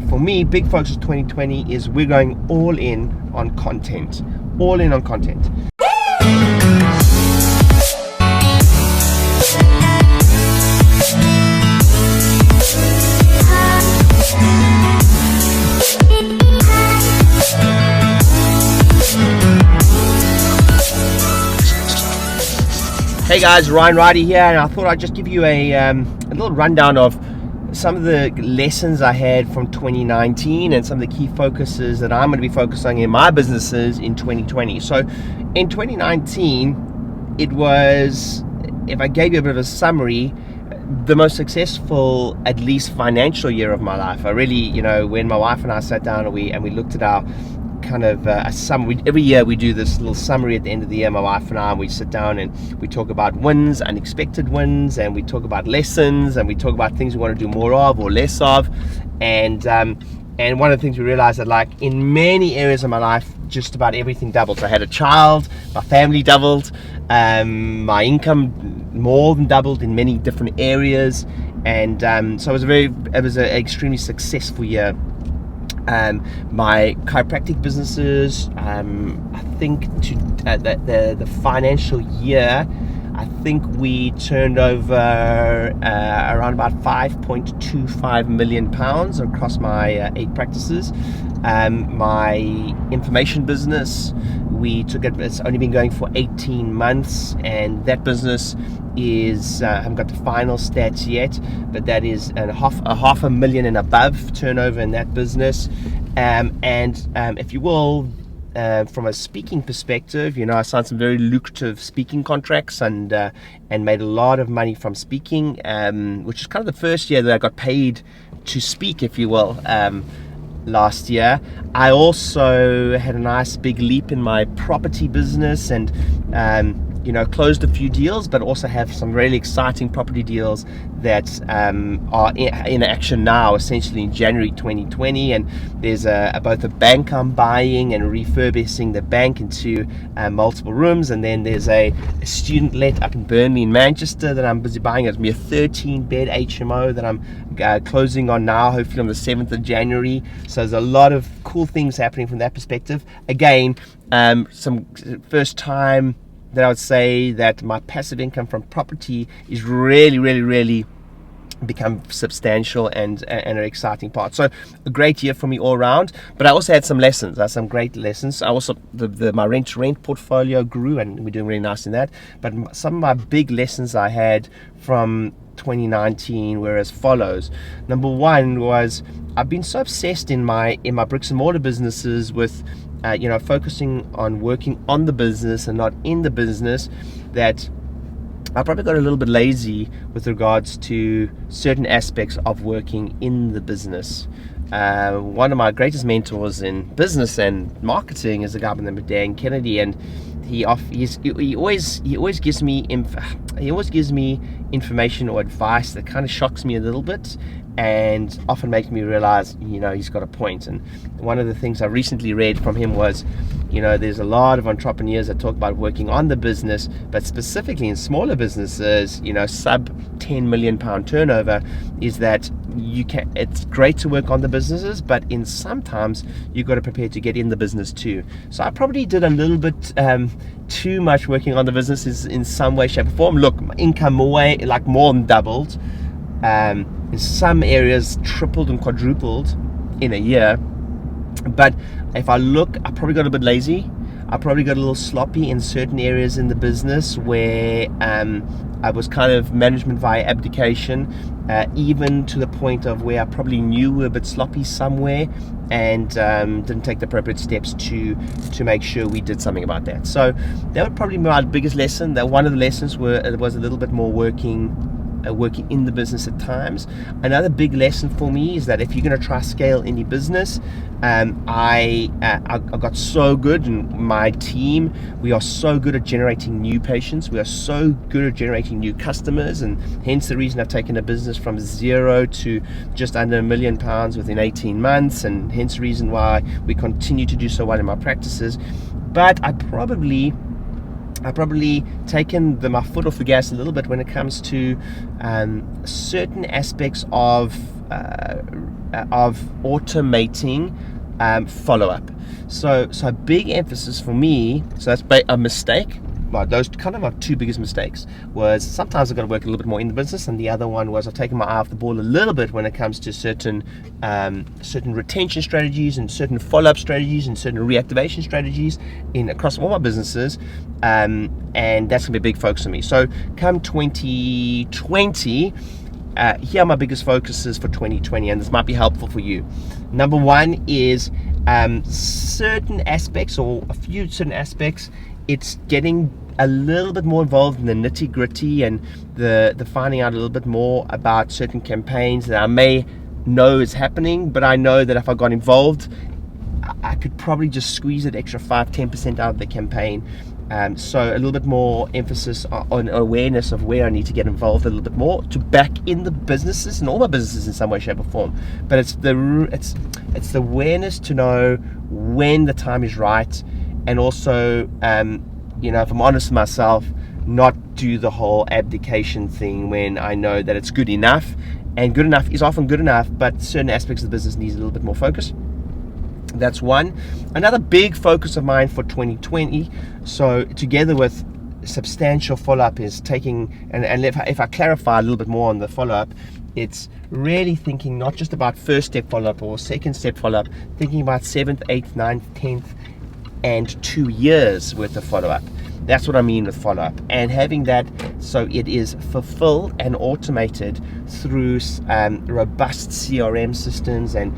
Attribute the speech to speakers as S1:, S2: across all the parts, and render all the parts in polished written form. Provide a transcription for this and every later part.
S1: for me, big focus of 2020 is we're going all in on content. All in on content. Hey guys, Ryan Ridey here, and I thought I'd just give you a little rundown of some of the lessons I had from 2019 and some of the key focuses that I'm going to be focusing in my businesses in 2020. So in 2019, it was, if I gave you a bit of a summary, the most successful, at least financial year of my life. I really, when my wife and I sat down and we looked at our kind of a summary. Every year we do this little summary at the end of the year, my wife and I, and we sit down and we talk about wins, unexpected wins, and we talk about lessons, and we talk about things we want to do more of or less of. And one of the things we realized that, like, in many areas of my life, just about everything doubled. So I had a child, my family doubled, my income more than doubled in many different areas, and so it was an extremely successful year. My chiropractic businesses, I think the financial year, I think we turned over around about £5.25 million across my 8 practices. My information business, it's only been going for 18 months, and that business is, I haven't got the final stats yet, but that is a half a million and above turnover in that business. If you will, from a speaking perspective, I signed some very lucrative speaking contracts and made a lot of money from speaking, which is kind of the first year that I got paid to speak, if you will. Last year, I also had a nice big leap in my property business and closed a few deals, but also have some really exciting property deals that are in action now, essentially in January 2020. And there's both a bank I'm buying and refurbishing the bank into multiple rooms, and then there's a student let up in Burnley in Manchester that I'm busy buying. It's me a 13-bed HMO that I'm closing on now, hopefully on the 7th of January. So there's a lot of cool things happening from that perspective. Again, some first time that I would say that my passive income from property is really become substantial and an exciting part. So a great year for me all around, but I also had some lessons, some great lessons. I also, my rent portfolio grew, and we're doing really nice in that. But some of my big lessons I had from 2019 were as follows. Number one was, I've been so obsessed in my bricks and mortar businesses with focusing on working on the business and not in the business, that I probably got a little bit lazy with regards to certain aspects of working in the business. One of my greatest mentors in business and marketing is a guy by the name of Dan Kennedy, and he always gives me information or advice that kind of shocks me a little bit, and often makes me realize, he's got a point. And one of the things I recently read from him was, there's a lot of entrepreneurs that talk about working on the business, but specifically in smaller businesses, sub £10 million turnover, is that it's great to work on the businesses, but sometimes you've got to prepare to get in the business too. So I probably did a little bit too much working on the businesses in some way, shape or form. Look, my income more than doubled. In some areas tripled and quadrupled in a year. But if I look, I probably got a bit lazy. I probably got a little sloppy in certain areas in the business where I was kind of management via abdication, even to the point of where I probably knew we were a bit sloppy somewhere, and didn't take the appropriate steps to make sure we did something about that. So that would probably be my biggest lesson. That one of the lessons was a little bit more working in the business at times. Another big lesson for me is that if you're going to try scale any business, I got so good, and my team, we are so good at generating new patients, we are so good at generating new customers, and hence the reason I've taken a business from 0 to just under £1 million within 18 months, and hence the reason why we continue to do so well in my practices. But I probably taken my foot off the gas a little bit when it comes to certain aspects of automating follow-up. So a big emphasis for me, so that's a mistake. Well, those kind of are two biggest mistakes. Was sometimes I've got to work a little bit more in the business, and the other one was I've taken my eye off the ball a little bit when it comes to certain retention strategies and certain follow-up strategies and certain reactivation strategies across all my businesses, and that's gonna be a big focus for me. So come 2020, here are my biggest focuses for 2020, and this might be helpful for you. Number one is certain aspects, or a few certain aspects. It's getting a little bit more involved in the nitty gritty and the finding out a little bit more about certain campaigns that I may know is happening, but I know that if I got involved, I could probably just squeeze an extra 5-10% out of the campaign. So a little bit more emphasis on awareness of where I need to get involved a little bit more to back in the businesses and all my businesses in some way, shape, or form. But it's the awareness to know when the time is right, and also, if I'm honest with myself, not do the whole abdication thing when I know that it's good enough, and good enough is often good enough, but certain aspects of the business needs a little bit more focus. That's one. Another big focus of mine for 2020, so together with substantial follow-up, is taking, and if I clarify a little bit more on the follow-up, it's really thinking not just about first step follow-up or second step follow-up, thinking about 7th, 8th, 9th, 10th, and 2 years worth of follow-up. That's what I mean with follow-up, and having that so it is fulfilled and automated through robust CRM systems, and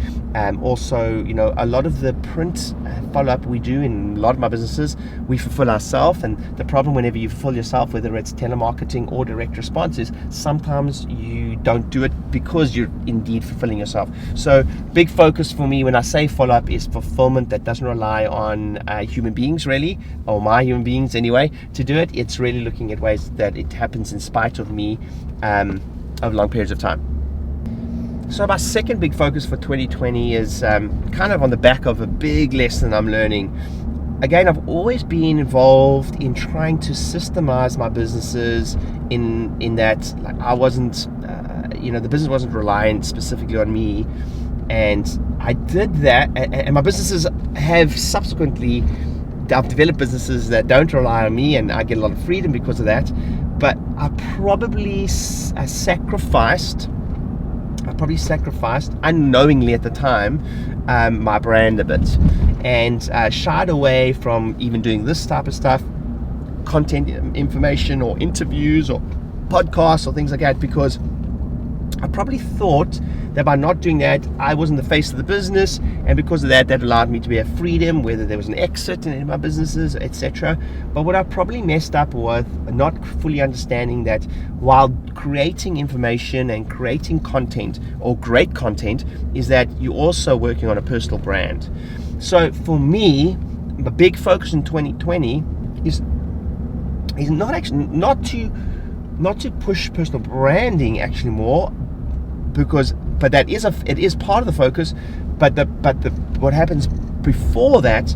S1: also a lot of the print follow-up we do in a lot of my businesses, we fulfill ourselves. And the problem whenever you fulfill yourself, whether it's telemarketing or direct response, is sometimes you don't do it because you're indeed fulfilling yourself. So big focus for me when I say follow-up is fulfillment that doesn't rely on human beings, really, or my human beings anyway, to do it. It's really looking at ways that it happens in spite of me over long periods of time. So my second big focus for 2020 is kind of on the back of a big lesson I'm learning. Again, I've always been involved in trying to systemize my businesses in that, like, I wasn't, the business wasn't reliant specifically on me, and I did that, and my businesses have subsequently, I've developed businesses that don't rely on me, and I get a lot of freedom because of that. But I probably sacrificed unknowingly at the time my brand a bit, and shied away from even doing this type of stuff, content information or interviews or podcasts or things like that, because I probably thought that by not doing that, I wasn't the face of the business, and because of that, that allowed me to be a freedom, whether there was an exit in any of my businesses, etc. But what I probably messed up was not fully understanding that while creating information and creating content, or great content, is that you're also working on a personal brand. So for me, the big focus in 2020 is not to push personal branding actually more, but it is part of the focus, but what happens before that,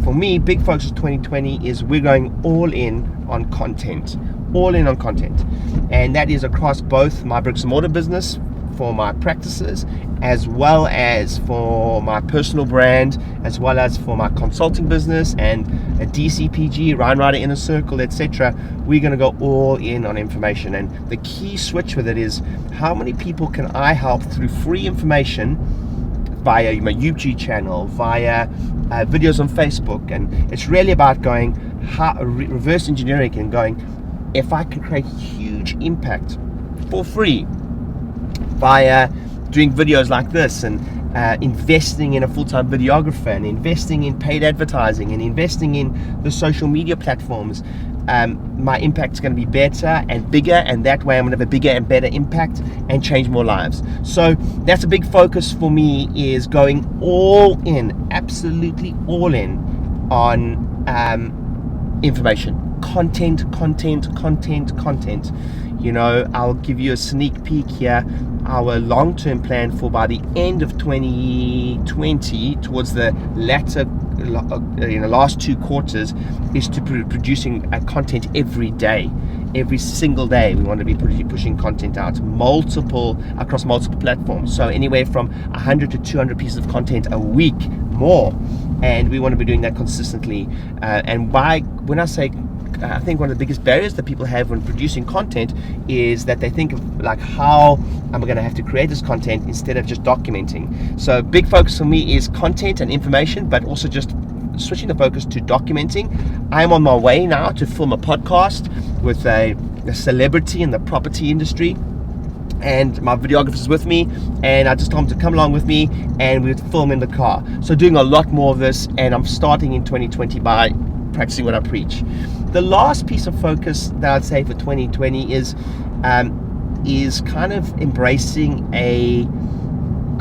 S1: for me, big focus of 2020 is we're going all in on content, and that is across both my bricks and mortar business for my practices, as well as for my personal brand, as well as for my consulting business and a DCPG, Ryan Rider Inner Circle, etc. We're going to go all in on information, and the key switch with it is how many people can I help through free information via my YouTube channel, via videos on Facebook. And it's really about going reverse engineering and going, if I can create huge impact for free via doing videos like this, and investing in a full-time videographer, and investing in paid advertising, and investing in the social media platforms, my impact is going to be better and bigger, and that way I'm going to have a bigger and better impact and change more lives. So that's a big focus for me, is going all in, absolutely all in on information, content. I'll give you a sneak peek here. Our long-term plan for by the end of 2020, towards the latter, last 2 quarters, is to producing content every day. every single day. We want to be pushing content out across multiple platforms. So anywhere from 100 to 200 pieces of content a week, more. And we want to be doing that consistently. When I say, I think one of the biggest barriers that people have when producing content is that they think of like, how am I going to have to create this content instead of just documenting. So big focus for me is content and information, but also just switching the focus to documenting. I'm on my way now to film a podcast with a celebrity in the property industry, and my videographer's with me, and I just told him to come along with me, and we would film in the car. So doing a lot more of this, and I'm starting in 2020 by practicing what I preach. The last piece of focus that I'd say for 2020 is kind of embracing a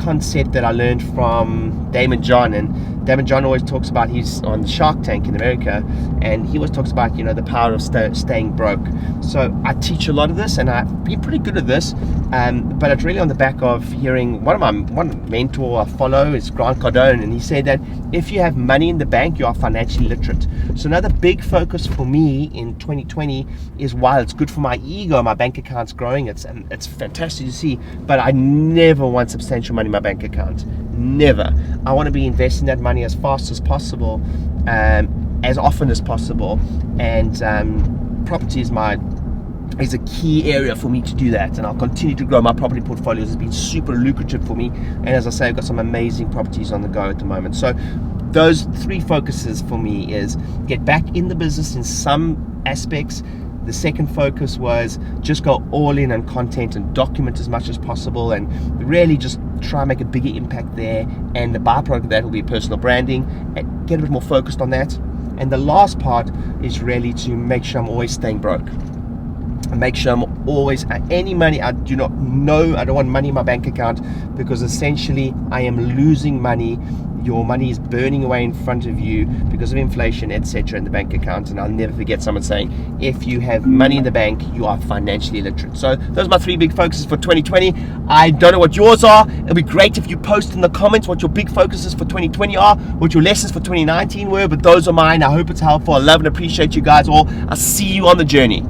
S1: concept that I learned from Damon John. And Damon John always talks about, he's on the Shark Tank in America, and he always talks about, the power of staying broke. So I teach a lot of this, and I've been pretty good at this, but it's really on the back of hearing one mentor I follow is Grant Cardone, and he said that if you have money in the bank, you are financially literate. So another big focus for me in 2020 is, while it's good for my ego, my bank account's growing, it's fantastic to see, but I never want substantial money in my bank account. Never. I want to be investing that money as fast as possible, as often as possible, and property is a key area for me to do that, and I'll continue to grow my property portfolios. It's been super lucrative for me, and as I say, I've got some amazing properties on the go at the moment. So those three focuses for me is get back in the business in some aspects. The second focus was just go all in on content and document as much as possible, and really just try and make a bigger impact there. And the byproduct of that will be personal branding, and get a bit more focused on that. And the last part is really to make sure I'm always staying broke. And make sure I'm always, any money I do not know, I don't want money in my bank account, because essentially I am losing money. Your money is burning away in front of you because of inflation, etc., in the bank account. And I'll never forget someone saying, if you have money in the bank, you are financially literate. So those are my three big focuses for 2020. I don't know what yours are. It'll be great if you post in the comments what your big focuses for 2020 are, what your lessons for 2019 were, but those are mine. I hope it's helpful. I love and appreciate you guys all. I'll see you on the journey.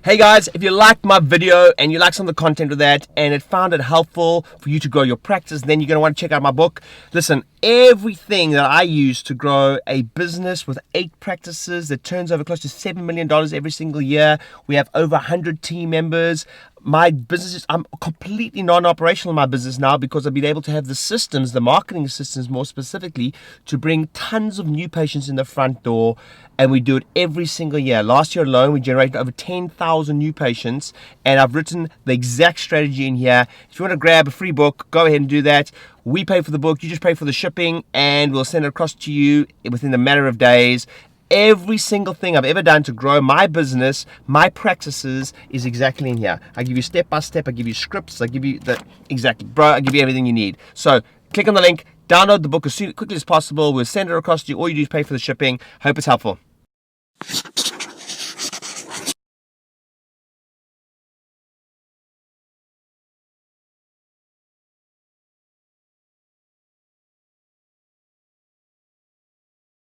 S1: Hey guys, if you liked my video and you like some of the content of that and it found it helpful for you to grow your practice, then you're going to want to check out my book. Listen, everything that I use to grow a business with 8 practices that turns over close to $7 million every single year. We have over 100 team members. My business I'm completely non-operational in my business now because I've been able to have the systems, the marketing systems more specifically, to bring tons of new patients in the front door, and we do it every single year. Last year alone, we generated over 10,000 new patients, and I've written the exact strategy in here. If you want to grab a free book, go ahead and do that. We pay for the book, you just pay for the shipping, and we'll send it across to you within a matter of days. Every single thing I've ever done to grow my business, my practices, is exactly in here. I give you step by step, I give you scripts, I give you I give you everything you need. So click on the link, download the book as quickly as possible. We'll send it across to you. All you do is pay for the shipping. Hope it's helpful.